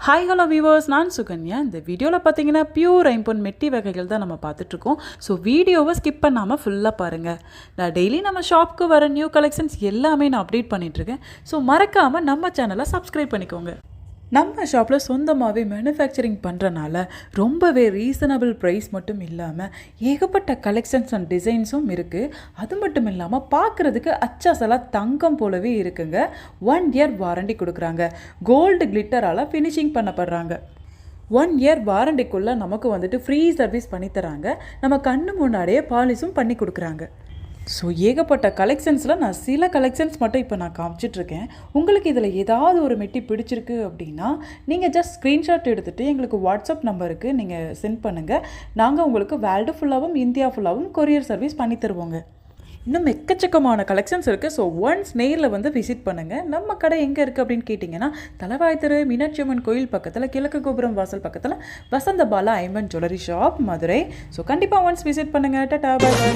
Hi hello viewers, நான் சுகன்யா. இந்த வீடியோவில் பார்த்தீங்கன்னா பியூர் ஐம்பொன் மெட்டி வகைகள் தான் நம்ம பார்த்துட்ருக்கோம். ஸோ வீடியோவை ஸ்கிப் பண்ணாமல் ஃபுல்லாக பாருங்கள். நான் டெய்லி நம்ம ஷாப்புக்கு வர நியூ கலெக்ஷன்ஸ் எல்லாமே நான் அப்டேட் பண்ணிகிட்ருக்கேன். ஸோ மறக்காமல் நம்ம சேனலை சப்ஸ்கிரைப் பண்ணிக்கோங்க. நம்ம ஷாப்பில் சொந்தமாகவே மேனுஃபேக்சரிங் பண்ணுறனால ரொம்பவே ரீசனபிள் ப்ரைஸ் மட்டும் இல்லாமல் ஏகப்பட்ட கலெக்ஷன்ஸ் அண்ட் டிசைன்ஸும் இருக்குது. அது மட்டும் இல்லாமல் பார்க்குறதுக்கு அச்சாசலாக தங்கம் போலவே இருக்குங்க. 1 இயர் வாரண்டி கொடுக்குறாங்க. கோல்டு கிளிட்டரால் ஃபினிஷிங் பண்ணப்படுறாங்க. 1 இயர் வாரண்டிக்குள்ளே நமக்கு வந்துட்டு ஃப்ரீ சர்வீஸ் பண்ணித்தராங்க. நம்ம கண்ணு முன்னாடியே பாலிஷும் பண்ணி கொடுக்குறாங்க. ஸோ ஏகப்பட்ட கலெக்ஷன்ஸில் நான் சில கலெக்ஷன்ஸ் மட்டும் இப்போ நான் காமிச்சிட்ருக்கேன். உங்களுக்கு இதில் ஏதாவது ஒரு மெட்டி பிடிச்சிருக்கு அப்படின்னா நீங்கள் ஜஸ்ட் ஸ்க்ரீன்ஷாட் எடுத்துகிட்டு எங்களுக்கு வாட்ஸ்அப் நம்பருக்கு நீங்கள் சென்ட் பண்ணுங்கள். நாங்கள் உங்களுக்கு வேர்ல்டு ஃபுல்லாகவும் இந்தியா ஃபுல்லாகவும் கொரியர் சர்வீஸ் பண்ணி தருவோங்க. இன்னும் எக்கச்சக்கமான கலெக்ஷன்ஸ் இருக்குது. ஸோ ஒன்ஸ் நேரில் வந்து விசிட் பண்ணுங்கள். நம்ம கடை எங்கே இருக்குது அப்படின்னு கேட்டிங்கன்னா, தலவாய் தெரு மீனாட்சி அம்மன் கோயில் பக்கத்தில் கிழக்கு கோபுரம் வாசல் பக்கத்தில் Vasantha Bala Aimban jewellery shop, Madurai. So கண்டிப்பாக ஒன்ஸ் விசிட் பண்ணுங்கள். Tata, bye by.